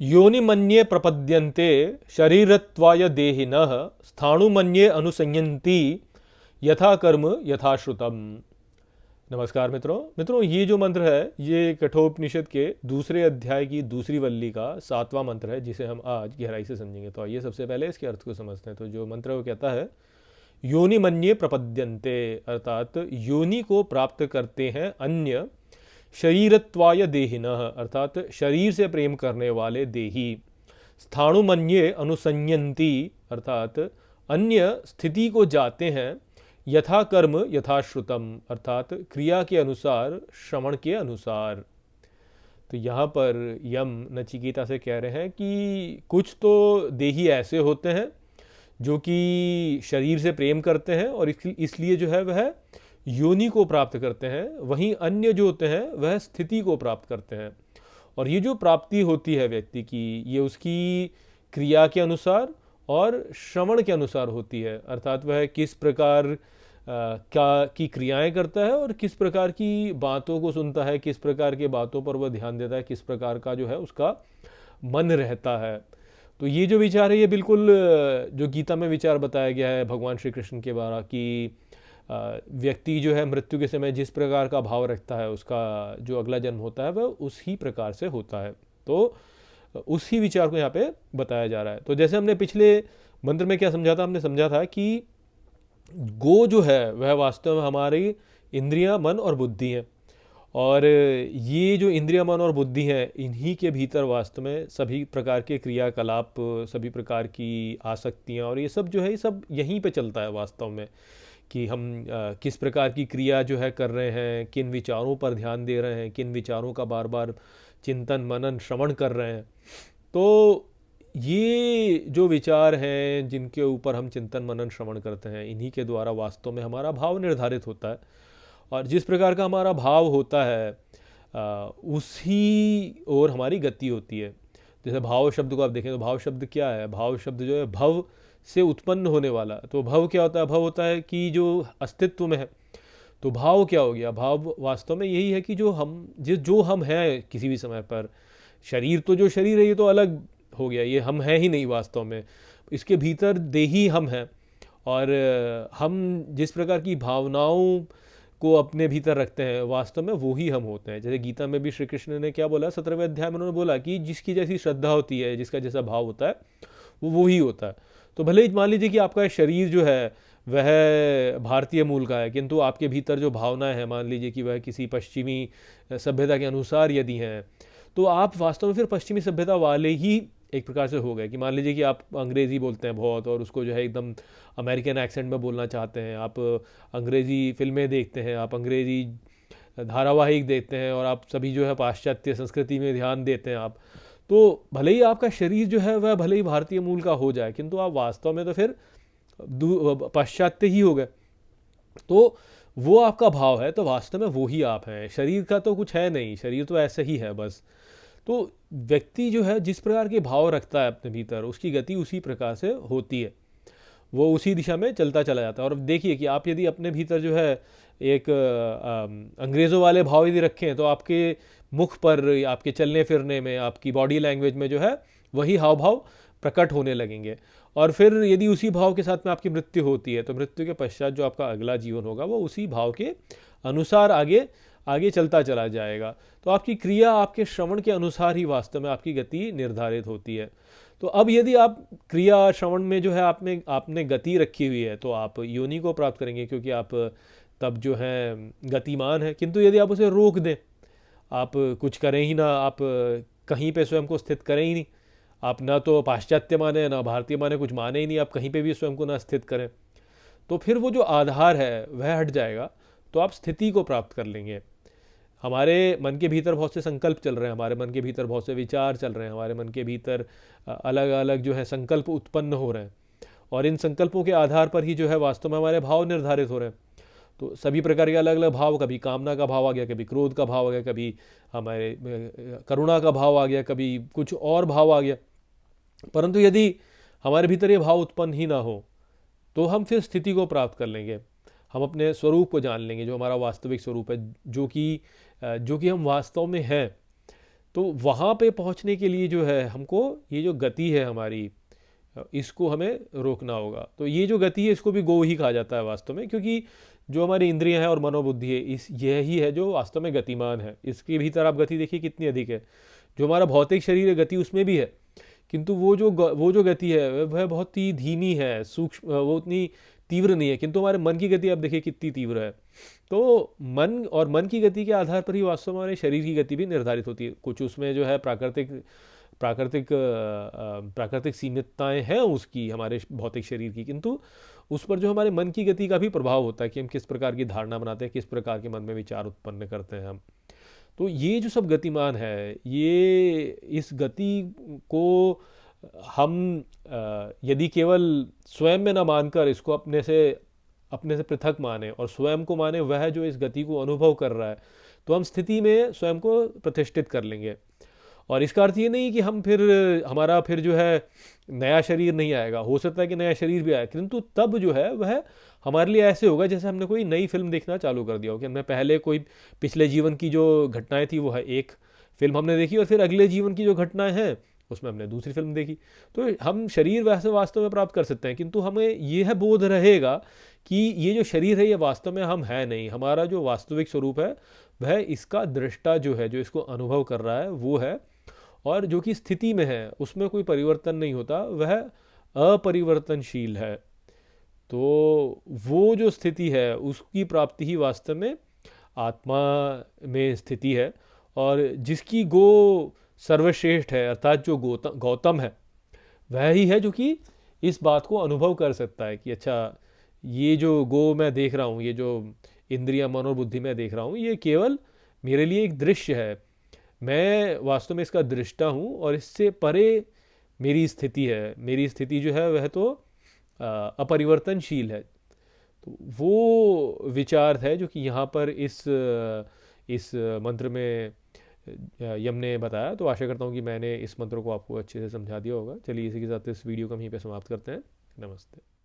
योनिमन्ये प्रपद्यन्ते शरीरत्वाय देहिनः स्थाणुमन्ये अनुसंयन्ति यथा कर्म यथा श्रुतम। नमस्कार मित्रों, ये जो मंत्र है ये कठोपनिषद के दूसरे अध्याय की दूसरी वल्ली का 7वां मंत्र है, जिसे हम आज गहराई से समझेंगे। तो आइए सबसे पहले इसके अर्थ को समझते हैं। तो जो मंत्र है वो कहता है योनिमन्ये प्रपद्यन्ते, अर्थात योनि को प्राप्त करते हैं अन्य, शरीरत्वाय देहिनः अर्थात शरीर से प्रेम करने वाले देही, स्थाणुमन्ये अनुसंयन्ति अर्थात अन्य स्थिति को जाते हैं, यथा कर्म यथा श्रुतम अर्थात क्रिया के अनुसार, श्रवण के अनुसार। तो यहाँ पर यम नचिकेता से कह रहे हैं कि कुछ तो देही ऐसे होते हैं जो कि शरीर से प्रेम करते हैं और इसलिए जो है वह योनि को प्राप्त करते हैं, वहीं अन्य जो होते हैं वह स्थिति को प्राप्त करते हैं। और ये जो प्राप्ति होती है व्यक्ति की, ये उसकी क्रिया के अनुसार और श्रवण के अनुसार होती है, अर्थात वह किस प्रकार क्या की क्रियाएं करता है और किस प्रकार की बातों को सुनता है, किस प्रकार के बातों पर वह ध्यान देता है, किस प्रकार का जो है उसका मन रहता है। तो ये जो विचार है ये बिल्कुल जो गीता में विचार बताया गया है भगवान श्री कृष्ण के द्वारा कि व्यक्ति जो है मृत्यु के समय जिस प्रकार का भाव रखता है उसका जो अगला जन्म होता है वह उसी प्रकार से होता है। तो उसी विचार को यहाँ पे बताया जा रहा है। तो जैसे हमने पिछले मंत्र में क्या समझा था, हमने समझा था कि गो जो है वह वास्तव में हमारी इंद्रियां, मन और बुद्धि है, और ये जो इंद्रिया, मन और बुद्धि है, इन्हीं के भीतर वास्तव में सभी प्रकार के क्रियाकलाप, सभी प्रकार की आसक्तियाँ और ये सब जो है ये सब यहीं पे चलता है वास्तव में, कि हम किस प्रकार की क्रिया जो है कर रहे हैं, किन विचारों पर ध्यान दे रहे हैं, किन विचारों का बार बार चिंतन मनन श्रवण कर रहे हैं। तो ये जो विचार हैं जिनके ऊपर हम चिंतन मनन श्रवण करते हैं, इन्हीं के द्वारा वास्तव में हमारा भाव निर्धारित होता है। और जिस प्रकार का हमारा भाव होता है उसी ओर हमारी गति होती है। जैसे भाव शब्द को आप देखें तो भाव शब्द क्या है? भाव शब्द जो है भव से उत्पन्न होने वाला। तो भव क्या होता है? भव होता है कि जो अस्तित्व में है। तो भाव क्या हो गया? भाव वास्तव में यही है कि जो हम हैं किसी भी समय पर। शरीर तो जो शरीर है ये तो अलग हो गया, ये हम हैं ही नहीं वास्तव में। इसके भीतर देही हम हैं, और हम जिस प्रकार की भावनाओं को अपने भीतर रखते हैं वास्तव में वो ही हम होते हैं। जैसे गीता में भी श्री कृष्ण ने क्या बोला, 17वें अध्याय में उन्होंने बोला कि जिसकी जैसी श्रद्धा होती है, जिसका जैसा भाव होता है वो ही होता है। तो भले ही मान लीजिए कि आपका शरीर जो है वह भारतीय मूल का है, किंतु आपके भीतर जो भावनाएं हैं, मान लीजिए कि वह किसी पश्चिमी सभ्यता के अनुसार यदि हैं, तो आप वास्तव में फिर पश्चिमी सभ्यता वाले ही एक प्रकार से हो गए। कि मान लीजिए कि आप अंग्रेज़ी बोलते हैं बहुत और उसको जो है एकदम अमेरिकन एक्सेंट में बोलना चाहते हैं, आप अंग्रेज़ी फिल्में देखते हैं, आप अंग्रेज़ी धारावाहिक देखते हैं और आप सभी जो है पाश्चात्य संस्कृति में ध्यान देते हैं आप, तो भले ही आपका शरीर जो है वह भले ही भारतीय मूल का हो जाए, किंतु आप वास्तव में तो फिर पाश्चात्य ही हो गए। तो वो आपका भाव है, तो वास्तव में वो ही आप हैं। शरीर का तो कुछ है नहीं, शरीर तो ऐसा ही है बस। तो व्यक्ति जो है जिस प्रकार के भाव रखता है अपने भीतर, उसकी गति उसी प्रकार से होती है, वो उसी दिशा में चलता चला जाता है। और देखिए कि आप यदि अपने भीतर जो है एक अंग्रेज़ों वाले भाव यदि रखें, तो आपके मुख पर, आपके चलने फिरने में, आपकी बॉडी लैंग्वेज में जो है वही हाव भाव प्रकट होने लगेंगे। और फिर यदि उसी भाव के साथ में आपकी मृत्यु होती है, तो मृत्यु के पश्चात जो आपका अगला जीवन होगा वो उसी भाव के अनुसार आगे चलता चला जाएगा। तो आपकी क्रिया आपके श्रवण के अनुसार ही वास्तव में आपकी गति निर्धारित होती है। तो अब यदि आप क्रिया श्रवण में जो है आपने गति रखी हुई है, तो आप योनि को प्राप्त करेंगे, क्योंकि आप तब जो है गतिमान है। किंतु यदि आप उसे रोक दें, आप कुछ करें ही ना, आप कहीं पे स्वयं को स्थित करें ही नहीं, आप ना तो पाश्चात्य माने ना भारतीय माने, कुछ माने ही नहीं, आप कहीं पे भी स्वयं को ना स्थित करें, तो फिर वो जो आधार है वह हट जाएगा, तो आप स्थिति को प्राप्त कर लेंगे। हमारे मन के भीतर बहुत से संकल्प चल रहे हैं, हमारे मन के भीतर बहुत से विचार चल रहे हैं, हमारे मन के भीतर अलग अलग जो है संकल्प उत्पन्न हो रहे हैं, और इन संकल्पों के आधार पर ही जो है वास्तव में हमारे भाव निर्धारित हो रहे हैं। तो सभी प्रकार के अलग अलग भाव, कभी कामना का भाव आ गया, कभी क्रोध का भाव आ गया, कभी हमारे करुणा का भाव आ गया, कभी कुछ और भाव आ गया। परंतु यदि हमारे भीतर ये भाव उत्पन्न ही ना हो, तो हम फिर स्थिति को प्राप्त कर लेंगे, हम अपने स्वरूप को जान लेंगे, जो हमारा वास्तविक स्वरूप है, जो कि हम वास्तव में हैं। तो वहाँ पे पहुँचने के लिए जो है हमको ये जो गति है हमारी, इसको हमें रोकना होगा। तो ये जो गति है इसको भी गो ही कहा जाता है वास्तव में, क्योंकि जो हमारी इंद्रियां हैं और मनोबुद्धि है, इस यही है जो वास्तव में गतिमान है। इसके भीतर आप गति देखिए कितनी अधिक है। जो हमारा भौतिक शरीर है गति उसमें भी है, किंतु वो जो गति है वह बहुत ही धीमी है, सूक्ष्म, वो उतनी तीव्र नहीं है। किंतु हमारे मन की गति आप देखिए कितनी तीव्र है। तो मन की गति के आधार पर ही वास्तव में हमारे शरीर की गति भी निर्धारित होती है। कुछ उसमें जो है प्राकृतिक सीमितताएं हैं उसकी, हमारे भौतिक शरीर की, किंतु उस पर जो हमारे मन की गति का भी प्रभाव होता है कि हम किस प्रकार की धारणा बनाते हैं, किस प्रकार के मन में विचार उत्पन्न करते हैं हम। तो ये जो सब गतिमान है, ये इस गति को हम यदि केवल स्वयं में ना मानकर इसको अपने से पृथक माने और स्वयं को माने वह जो इस गति को अनुभव कर रहा है, तो हम स्थिति में स्वयं को प्रतिष्ठित कर लेंगे। और इसका अर्थ ये नहीं कि हमारा फिर जो है नया शरीर नहीं आएगा। हो सकता है कि नया शरीर भी आए, किंतु तब जो है वह हमारे लिए ऐसे होगा जैसे हमने कोई नई फिल्म देखना चालू कर दिया हो, कि हमने पहले कोई पिछले जीवन की जो घटनाएं थी वो है एक फिल्म हमने देखी, और फिर अगले जीवन की जो घटनाएं हैं उसमें हमने दूसरी फिल्म देखी। तो हम शरीर वैसे वास्तव में प्राप्त कर सकते हैं, किंतु हमें यह बोध रहेगा कि ये जो शरीर है ये वास्तव में हम है नहीं। हमारा जो वास्तविक स्वरूप है वह इसका दृष्टा जो है, जो इसको अनुभव कर रहा है वो है, और जो कि स्थिति में है उसमें कोई परिवर्तन नहीं होता, वह अपरिवर्तनशील है। तो वो जो स्थिति है उसकी प्राप्ति ही वास्तव में आत्मा में स्थिति है। और जिसकी गो सर्वश्रेष्ठ है, अर्थात जो गौतम है, वह ही है जो कि इस बात को अनुभव कर सकता है कि अच्छा, ये जो गो मैं देख रहा हूँ, ये जो इंद्रिया मनोबुद्धि में देख रहा हूँ, ये केवल मेरे लिए एक दृश्य है, मैं वास्तव में इसका दृष्टा हूँ, और इससे परे मेरी स्थिति है। मेरी स्थिति जो है वह तो अपरिवर्तनशील है। तो वो विचार है जो कि यहाँ पर इस मंत्र में यम ने बताया। तो आशा करता हूँ कि मैंने इस मंत्र को आपको अच्छे से समझा दिया होगा। चलिए इसी के साथ इस वीडियो को हम यहीं पे समाप्त करते हैं। नमस्ते।